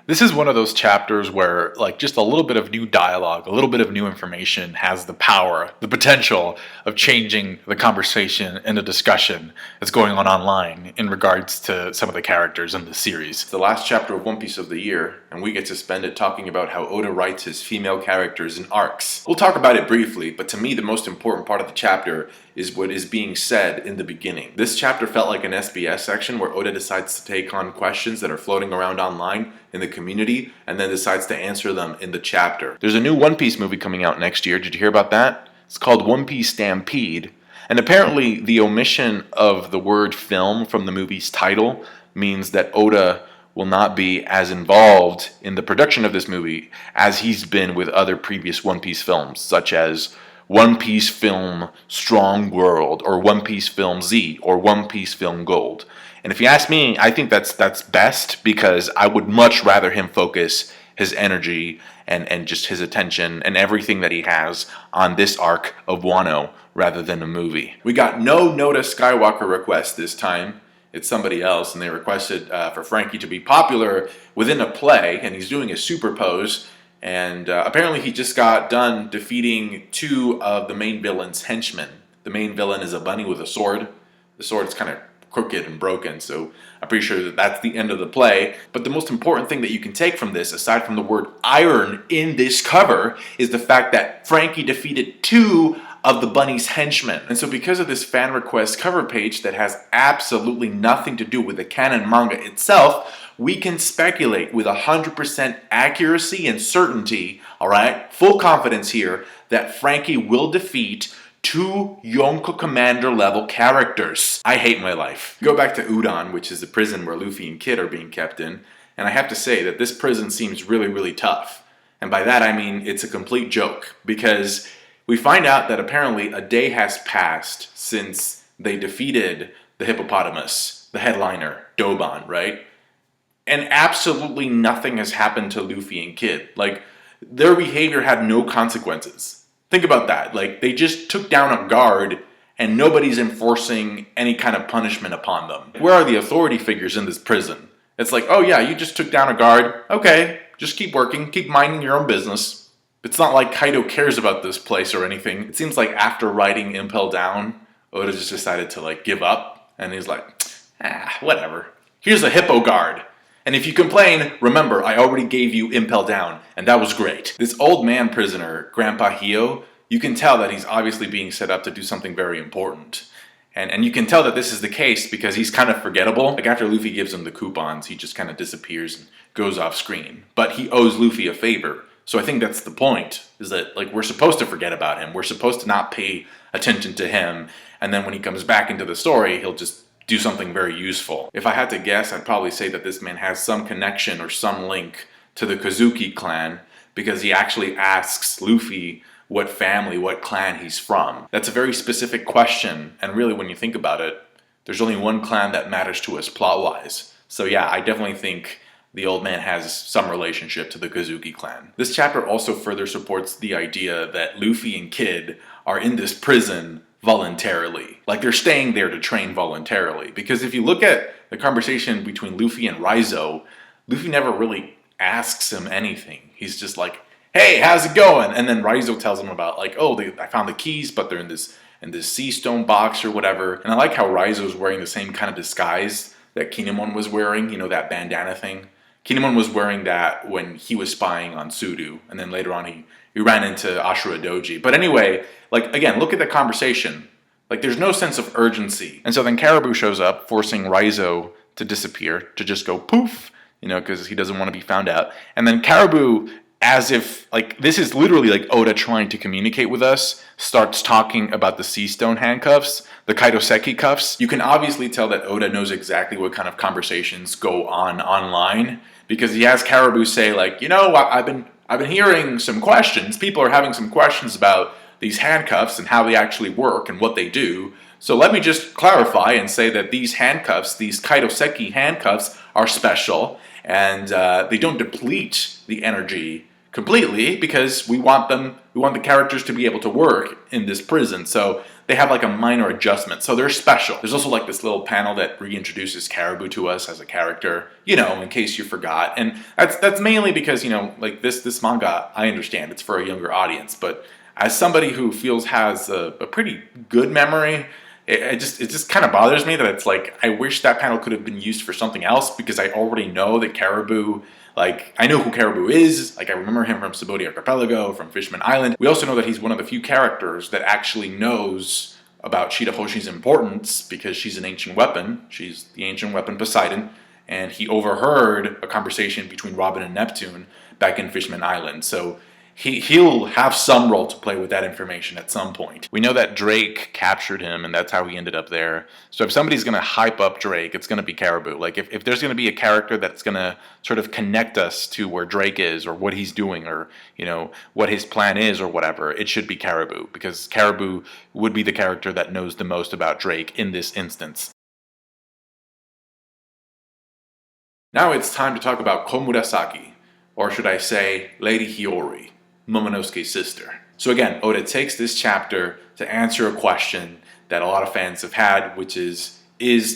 This is one of those chapters where, like, just a little bit of new dialogue, a little bit of new information has the power, the potential of changing the conversation and the discussion that's going on online in regards to some of the characters in the series. It's the last chapter of One Piece of the year, and we get to spend it talking about how Oda writes his female characters in arcs. We'll talk about it briefly, but to me the most important part of the chapter is what is being said in the beginning. This chapter felt like an SBS section where Oda decides to take on questions that are floating around online in the community and then decides to answer them in the chapter. There's a new One Piece movie coming out next year. Did you hear about that? It's called One Piece Stampede. And apparently the omission of the word film from the movie's title means that Oda will not be as involved in the production of this movie as he's been with other previous One Piece films, such as One Piece Film Strong World, or One Piece Film Z, or One Piece Film Gold. And if you ask me, I think that's best, because I would much rather him focus his energy and just his attention and everything that he has on this arc of Wano rather than a movie. We got no Noda Skywalker request this time. It's somebody else, and they requested for Franky to be popular within a play, and he's doing a super pose. And apparently he just got done defeating two of the main villain's henchmen. The main villain is a bunny with a sword. The sword is kind of crooked and broken, so I'm pretty sure that that's the end of the play. But the most important thing that you can take from this, aside from the word iron in this cover, is the fact that Franky defeated two of the bunny's henchmen. And so because of this fan request cover page that has absolutely nothing to do with the canon manga itself, we can speculate with 100% accuracy and certainty, alright, full confidence here, that Franky will defeat two Yonko Commander level characters. I hate my life. Go back to Udon, which is the prison where Luffy and Kid are being kept in, and I have to say that this prison seems really, really tough. And by that I mean it's a complete joke, because we find out that apparently a day has passed since they defeated the hippopotamus, the headliner, Doban, right? And absolutely nothing has happened to Luffy and Kid. Like, their behavior had no consequences. Think about that. Like, they just took down a guard and nobody's enforcing any kind of punishment upon them. Where are the authority figures in this prison? It's like, oh yeah, you just took down a guard. Okay, just keep working, keep minding your own business. It's not like Kaido cares about this place or anything. It seems like after writing Impel Down, Oda just decided to like give up. And he's like, whatever. Here's a hippo guard. And if you complain, remember, I already gave you Impel Down, and that was great. This old man prisoner, Grandpa Hio, you can tell that he's obviously being set up to do something very important. And you can tell that this is the case because he's kind of forgettable. Like after Luffy gives him the coupons, he just kind of disappears and goes off screen. But he owes Luffy a favor. So I think that's the point, is that like we're supposed to forget about him. We're supposed to not pay attention to him. And then when he comes back into the story, he'll just do something very useful. If I had to guess, I'd probably say that this man has some connection or some link to the Kozuki clan, because he actually asks Luffy what family, what clan he's from. That's a very specific question, and really when you think about it, there's only one clan that matters to us plot-wise. So yeah, I definitely think the old man has some relationship to the Kozuki clan. This chapter also further supports the idea that Luffy and Kid are in this prison voluntarily. Like they're staying there to train voluntarily. Because if you look at the conversation between Luffy and Raizo, Luffy never really asks him anything. He's just like, hey, how's it going? And then Raizo tells him about like, oh, I found the keys, but they're in this sea stone box or whatever. And I like how Raizo's wearing the same kind of disguise that Kinemon was wearing, you know, that bandana thing. Kinemon was wearing that when he was spying on Sudu, and then later on he ran into Ashura Doji. But anyway, like, again, look at the conversation. Like, there's no sense of urgency. And so then Caribou shows up, forcing Raizo to disappear, to just go poof, you know, because he doesn't want to be found out. And then Caribou, as if, like, this is literally like Oda trying to communicate with us, starts talking about the sea stone handcuffs, the Kaitoseki cuffs. You can obviously tell that Oda knows exactly what kind of conversations go on online, because he has Caribou say, like, you know, I've been hearing some questions. People are having some questions about these handcuffs and how they actually work and what they do. So let me just clarify and say that these handcuffs, these Kaitoseki handcuffs, are special, and they don't deplete the energy completely because we want the characters to be able to work in this prison. So they have like a minor adjustment. So they're special. There's also like this little panel that reintroduces Caribou to us as a character, in case you forgot. And that's mainly because, like this manga, I understand it's for a younger audience, but as somebody who has a pretty good memory, it just kind of bothers me that it's like, I wish that panel could have been used for something else, because I already know that Caribou, like, I know who Caribou is. Like, I remember him from Subodi Archipelago, from Fishman Island. We also know that he's one of the few characters that actually knows about Shirahoshi's importance, because she's an ancient weapon. She's the ancient weapon Poseidon, and he overheard a conversation between Robin and Neptune back in Fishman Island. So he'll have some role to play with that information at some point. We know that Drake captured him, and that's how he ended up there. So if somebody's going to hype up Drake, it's going to be Caribou. Like, if there's going to be a character that's going to sort of connect us to where Drake is, or what he's doing, or, what his plan is, or whatever, it should be Caribou, because Caribou would be the character that knows the most about Drake in this instance. Now it's time to talk about Komurasaki, or should I say, Lady Hiyori, Momonosuke's sister. So again, Oda takes this chapter to answer a question that a lot of fans have had, which is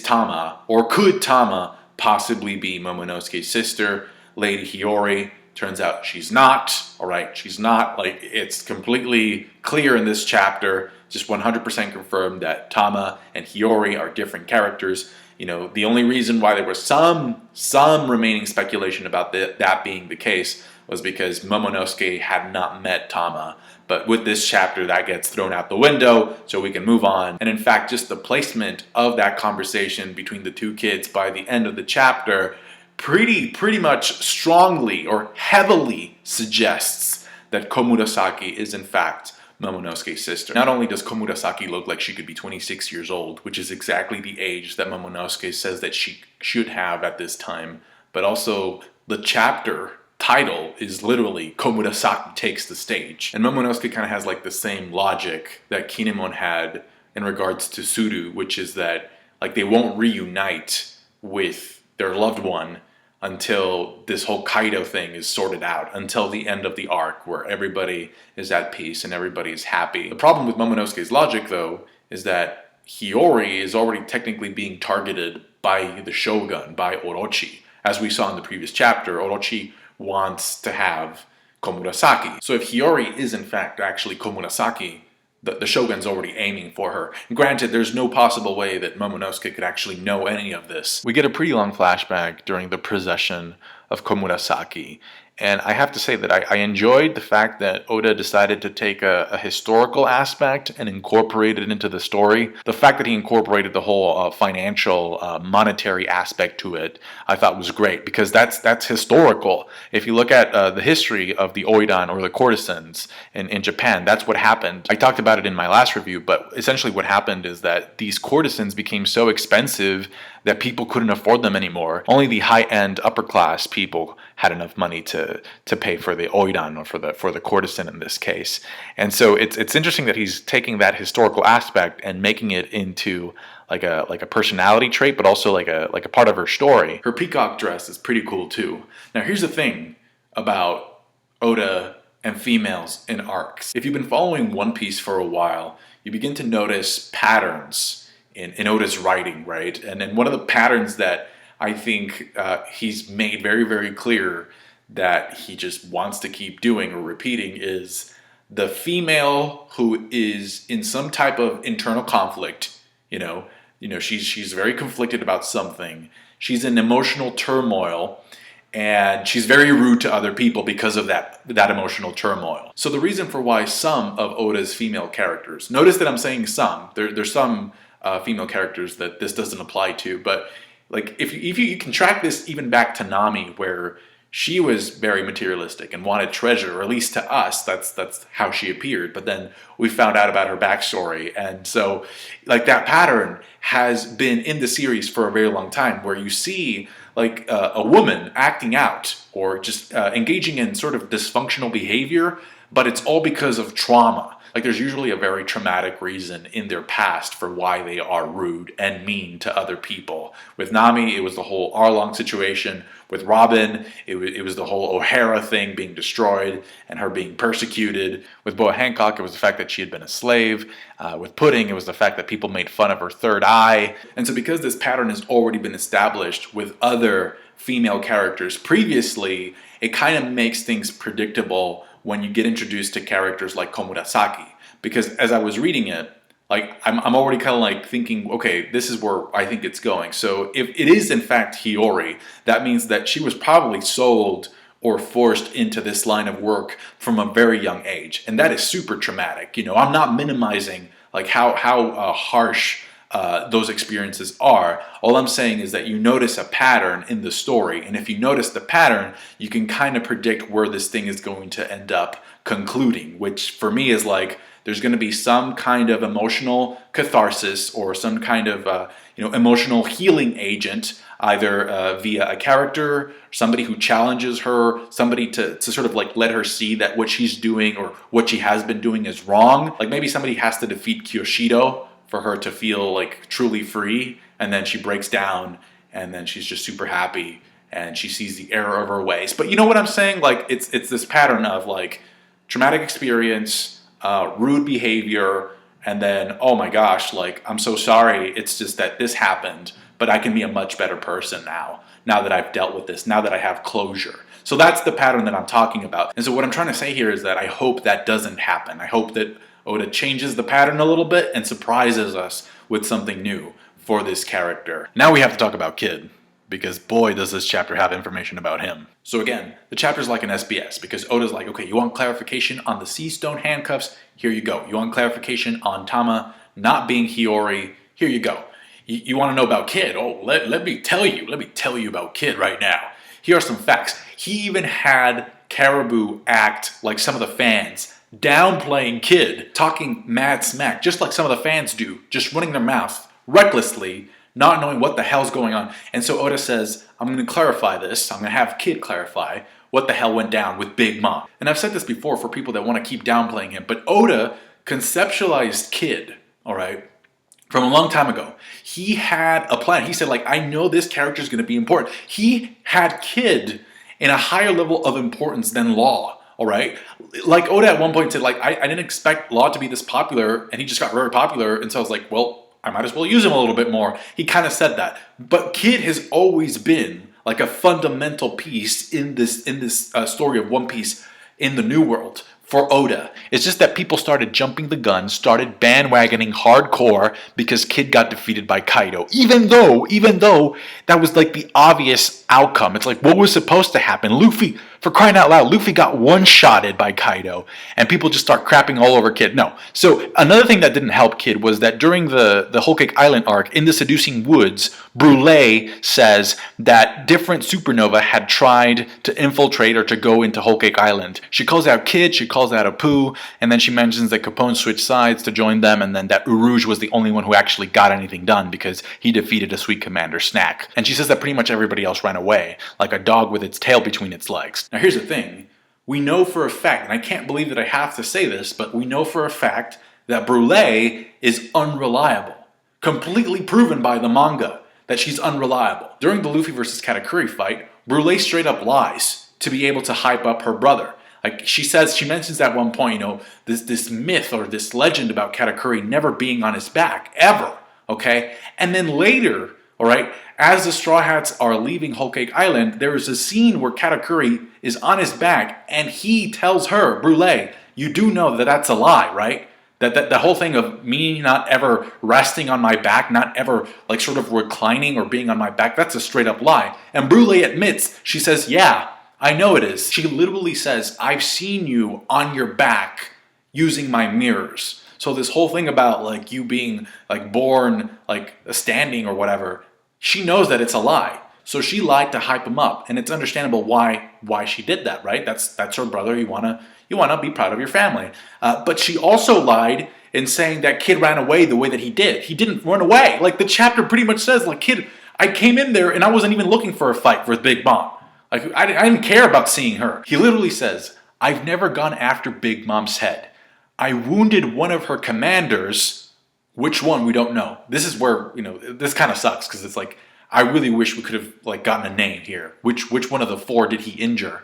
Tama, or could Tama possibly be Momonosuke's sister, Lady Hiyori? Turns out she's not, alright? She's not. Like, it's completely clear in this chapter, just 100% confirmed that Tama and Hiyori are different characters. The only reason why there was some remaining speculation about that being the case was because Momonosuke had not met Tama. But with this chapter, that gets thrown out the window, so we can move on. And in fact, just the placement of that conversation between the two kids by the end of the chapter pretty much strongly or heavily suggests that Komurasaki is in fact Momonosuke's sister. Not only does Komurasaki look like she could be 26 years old, which is exactly the age that Momonosuke says that she should have at this time, but also the chapter title is literally Komurasaki Takes the Stage. And Momonosuke kind of has like the same logic that Kinemon had in regards to Suru, which is that like they won't reunite with their loved one until this whole Kaido thing is sorted out, until the end of the arc where everybody is at peace and everybody is happy. The problem with Momonosuke's logic, though, is that Hiyori is already technically being targeted by the Shogun, by Orochi. As we saw in the previous chapter, Orochi wants to have Komurasaki. So if Hiyori is in fact actually Komurasaki, the Shogun's already aiming for her. And granted, there's no possible way that Momonosuke could actually know any of this. We get a pretty long flashback during the possession of Komurasaki. And I have to say that I enjoyed the fact that Oda decided to take a historical aspect and incorporate it into the story. The fact that he incorporated the whole financial, monetary aspect to it, I thought was great, because that's historical. If you look at the history of the oidan, or the courtesans in Japan, that's what happened. I talked about it in my last review, but essentially what happened is that these courtesans became so expensive that people couldn't afford them anymore. Only the high-end, upper-class people had enough money to pay for the oidan, or for the courtesan in this case. And so it's interesting that he's taking that historical aspect and making it into like a personality trait, but also like a part of her story. Her peacock dress is pretty cool too. Now here's the thing about Oda and females in arcs. If you've been following One Piece for a while, you begin to notice patterns in Oda's writing, right? And then one of the patterns that I think he's made very, very clear that he just wants to keep doing or repeating is the female who is in some type of internal conflict. She's very conflicted about something. She's in emotional turmoil, and she's very rude to other people because of that emotional turmoil. So the reason for why some of Oda's female characters, notice that I'm saying some, there's some female characters that this doesn't apply to, but like if you can track this even back to Nami, where she was very materialistic and wanted treasure, or at least to us, that's how she appeared. But then we found out about her backstory, and so like that pattern has been in the series for a very long time, where you see like a woman acting out or just engaging in sort of dysfunctional behavior, but it's all because of trauma. Like there's usually a very traumatic reason in their past for why they are rude and mean to other people. With Nami, it was the whole Arlong situation. With Robin, it was the whole O'Hara thing being destroyed and her being persecuted. With Boa Hancock, it was the fact that she had been a slave. With Pudding, it was the fact that people made fun of her third eye. And so because this pattern has already been established with other female characters previously, it kind of makes things predictable when you get introduced to characters like Komurasaki. Because as I was reading it, like I'm already kind of like thinking, okay, this is where I think it's going. So if it is in fact Hiyori, that means that she was probably sold or forced into this line of work from a very young age. And that is super traumatic. You know, I'm not minimizing like how harsh those experiences are. All I'm saying is that you notice a pattern in the story, and if you notice the pattern, you can kind of predict where this thing is going to end up concluding, which for me is like there's going to be some kind of emotional catharsis or some kind of emotional healing agent, either via a character, somebody who challenges her, somebody to sort of like let her see that what she's doing or what she has been doing is wrong. Like maybe somebody has to defeat Kyoshido for her to feel like truly free, and then she breaks down and then she's just super happy and she sees the error of her ways. But you know what I'm saying? Like it's this pattern of like traumatic experience, rude behavior, and then, oh my gosh, like I'm so sorry, it's just that this happened, but I can be a much better person now that I've dealt with this, now that I have closure. So that's the pattern that I'm talking about. And so what I'm trying to say here is that I hope that doesn't happen. I hope that Oda changes the pattern a little bit and surprises us with something new for this character. Now we have to talk about Kid, because boy does this chapter have information about him. So again, the chapter's like an SBS, because Oda's like, okay, you want clarification on the sea stone handcuffs? Here you go. You want clarification on Tama not being Hiyori? Here you go. You want to know about Kid? Oh, let me tell you about Kid right now. Here are some facts. He even had Caribou act like some of the fans, downplaying Kid, talking mad smack, just like some of the fans do, just running their mouth recklessly, not knowing what the hell's going on. And so Oda says, I'm going to clarify this. I'm going to have Kid clarify what the hell went down with Big Mom. And I've said this before for people that want to keep downplaying him, but Oda conceptualized Kid, all right, from a long time ago. He had a plan. He said, like, I know this character is going to be important. He had Kid in a higher level of importance than Law. All right, like Oda at one point said, like, I didn't expect Law to be this popular, and he just got very popular, and so I was like, well, I might as well use him a little bit more. He kind of said that, but Kid has always been like a fundamental piece in this story of One Piece in the New World for Oda. It's just that people started jumping the gun, started bandwagoning hardcore because Kid got defeated by Kaido. Even though that was like the obvious outcome. It's like what was supposed to happen. Luffy, for crying out loud, Luffy got one-shotted by Kaido, and people just start crapping all over Kid. No. So another thing that didn't help Kid was that during the Whole Cake Island arc, in the Seducing Woods, Brule says that different Supernova had tried to infiltrate or to go into Whole Cake Island. She calls out Kid, she calls out Apu, and then she mentions that Capone switched sides to join them, and then that Urouge was the only one who actually got anything done because he defeated a Sweet Commander Snack. And she says that pretty much everybody else ran away, like a dog with its tail between its legs. Now here's the thing. We know for a fact, and I can't believe that I have to say this, but we know for a fact that Brule is unreliable. Completely proven by the manga that she's unreliable. During the Luffy versus Katakuri fight, Brule straight up lies to be able to hype up her brother. Like she mentions at one point, this myth or this legend about Katakuri never being on his back, ever, okay? And then later, all right, as the Straw Hats are leaving Whole Cake Island, there is a scene where Katakuri is on his back and he tells her, Brule, you do know that that's a lie, right? That the whole thing of me not ever resting on my back, not ever like sort of reclining or being on my back, that's a straight up lie. And Brule admits, she says, yeah, I know it is. She literally says, I've seen you on your back using my mirrors. So this whole thing about like you being like born like standing or whatever, she knows that it's a lie. So she lied to hype him up, and it's understandable why she did that, right? That's her brother. You wanna be proud of your family. But she also lied in saying that Kid ran away the way that he did. He didn't run away. Like the chapter pretty much says, like Kid, I came in there and I wasn't even looking for a fight with Big Mom. Like I didn't care about seeing her. He literally says, I've never gone after Big Mom's head. I wounded one of her commanders. Which one, we don't know. This is where, this kind of sucks, because it's like, I really wish we could have like gotten a name here. Which one of the 4 did he injure?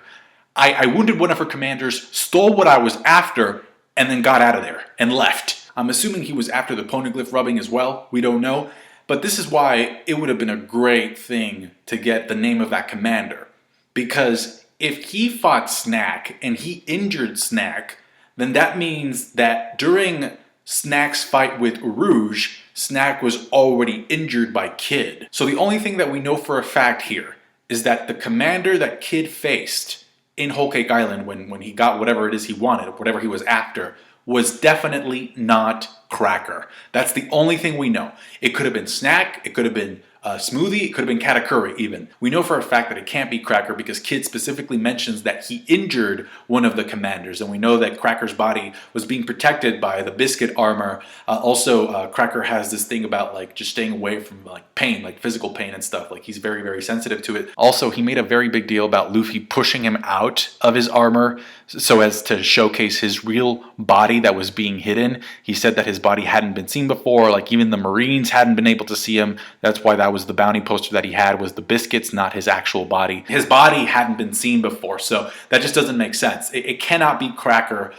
I wounded one of her commanders, stole what I was after, and then got out of there and left. I'm assuming he was after the poneglyph rubbing as well. We don't know. But this is why it would have been a great thing to get the name of that commander. Because if he fought Snack and he injured Snack, then that means that during Snack's fight with Rouge, Snack was already injured by Kid. So the only thing that we know for a fact here is that the commander that Kid faced in Whole Cake Island when he got whatever it is he wanted, whatever he was after, was definitely not Cracker. That's the only thing we know. It could have been Snack, it could have been Smoothie, it could have been Katakuri even. We know for a fact that it can't be Cracker because Kid specifically mentions that he injured one of the commanders, and we know that Cracker's body was being protected by the biscuit armor. Also, Cracker has this thing about like just staying away from like pain, like physical pain and stuff. Like he's very, very sensitive to it. Also, he made a very big deal about Luffy pushing him out of his armor so as to showcase his real body that was being hidden. He said that his body hadn't been seen before, like even the Marines hadn't been able to see him. That's why that was the bounty poster that he had, was the biscuits, not his actual body. His body hadn't been seen before, so that just doesn't make sense. It cannot be Cracker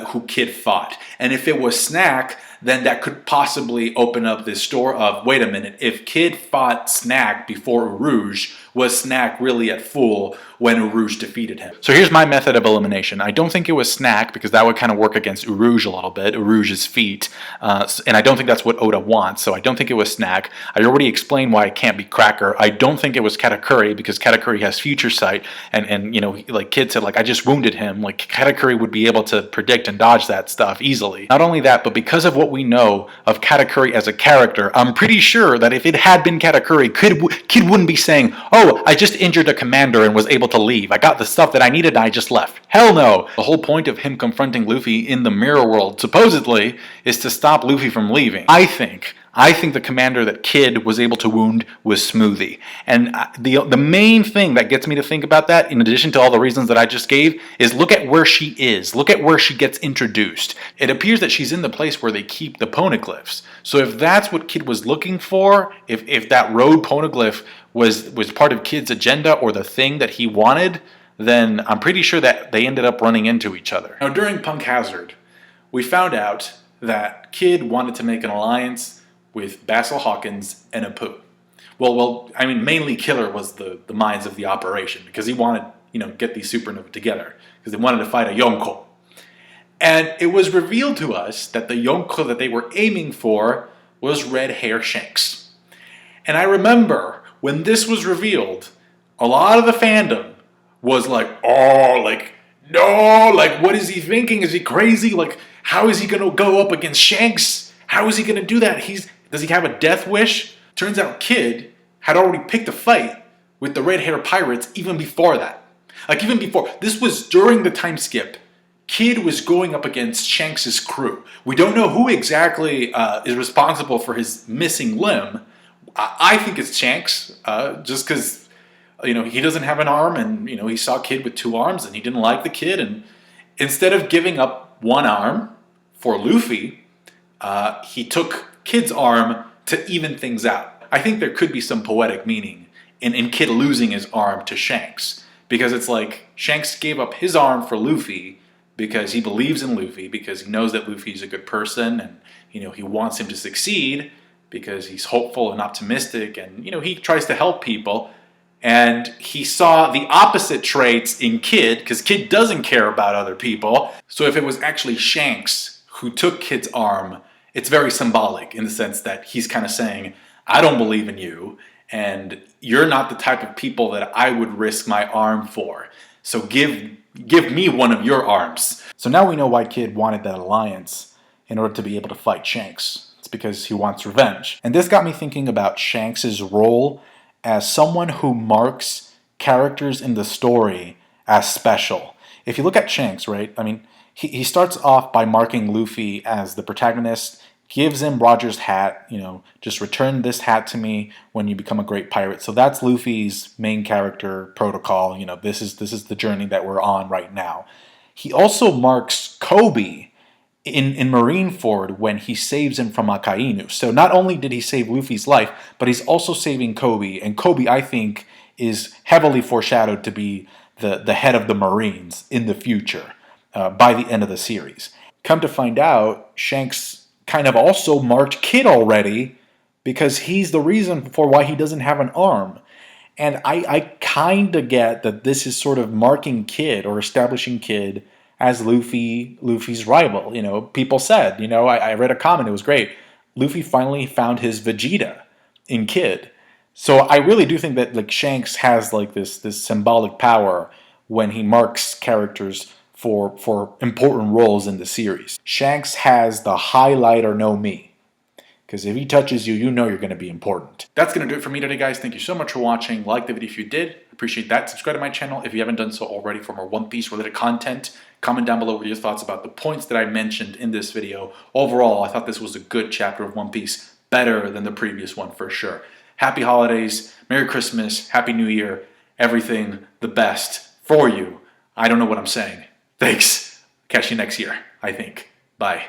who Kid fought. And if it was Snack, then that could possibly open up this door of, wait a minute, if Kid fought Snack before Rouge, was Snack really at full when Rouge defeated him? So here's my method of elimination. I don't think it was Snack, because that would kind of work against Rouge a little bit, Rouge's feet, and I don't think that's what Oda wants, so I don't think it was Snack. I already explained why it can't be Cracker. I don't think it was Katakuri, because Katakuri has future sight, and like Kid said, like, I just wounded him. Like, Katakuri would be able to predict and dodge that stuff easily. Not only that, but because of what we know of Katakuri as a character, I'm pretty sure that if it had been Katakuri, Kid wouldn't be saying, oh, I just injured a commander and was able to leave. I got the stuff that I needed and I just left. Hell no. The whole point of him confronting Luffy in the mirror world, supposedly, is to stop Luffy from leaving. I think the commander that Kid was able to wound was Smoothie. And the main thing that gets me to think about that, in addition to all the reasons that I just gave, is look at where she is. Look at where she gets introduced. It appears that she's in the place where they keep the poneglyphs. So if that's what Kid was looking for, if that road poneglyph was part of Kid's agenda or the thing that he wanted, then I'm pretty sure that they ended up running into each other. Now, during Punk Hazard, we found out that Kid wanted to make an alliance with Basil Hawkins and Apu. Well, I mean, mainly Killer was the minds of the operation, because he wanted, get these Supernova together, because they wanted to fight a Yonko. And it was revealed to us that the Yonko that they were aiming for was Red Hair Shanks. And I remember when this was revealed, a lot of the fandom was like, oh, like, no, like, what is he thinking? Is he crazy? Like, how is he going to go up against Shanks? How is he going to do that? Does he have a death wish? Turns out Kid had already picked a fight with the Red Hair Pirates even before that. Like, even before. This was during the time skip. Kid was going up against Shanks' crew. We don't know who exactly is responsible for his missing limb. I think it's Shanks, just because, he doesn't have an arm, and, he saw Kid with 2 arms, and he didn't like the Kid, and instead of giving up 1 arm for Luffy, he took Kid's arm to even things out. I think there could be some poetic meaning in Kid losing his arm to Shanks, because it's like Shanks gave up his arm for Luffy because he believes in Luffy, because he knows that Luffy's a good person, and he wants him to succeed because he's hopeful and optimistic, and he tries to help people. And he saw the opposite traits in Kid, because Kid doesn't care about other people. So if it was actually Shanks who took Kid's arm, it's very symbolic in the sense that he's kind of saying, I don't believe in you, and you're not the type of people that I would risk my arm for. So give me one of your arms. So now we know why Kid wanted that alliance in order to be able to fight Shanks. It's because he wants revenge. And this got me thinking about Shanks' role as someone who marks characters in the story as special. If you look at Shanks, right, I mean, he starts off by marking Luffy as the protagonist, gives him Roger's hat, just return this hat to me when you become a great pirate. So that's Luffy's main character protocol. This is the journey that we're on right now. He also marks Kobe in Marineford when he saves him from Akainu. So not only did he save Luffy's life, but he's also saving Kobe. And Kobe, I think, is heavily foreshadowed to be the head of the Marines in the future by the end of the series. Come to find out, Shanks kind of also marked Kid already because he's the reason for why he doesn't have an arm. And I kind of get that this is sort of marking Kid or establishing Kid as Luffy's rival. You know, people said, you know, I read a comment, it was great. Luffy finally found his Vegeta in Kid. So I really do think that like Shanks has like this symbolic power when he marks characters for important roles in the series. Shanks has the highlight or no me. Because if he touches you, you know you're going to be important. That's going to do it for me today, guys. Thank you so much for watching. Like the video if you did. Appreciate that. Subscribe to my channel if you haven't done so already for more One Piece related content. Comment down below with your thoughts about the points that I mentioned in this video. Overall, I thought this was a good chapter of One Piece. Better than the previous one for sure. Happy holidays. Merry Christmas. Happy New Year. Everything the best for you. I don't know what I'm saying. Thanks. Catch you next year, I think. Bye.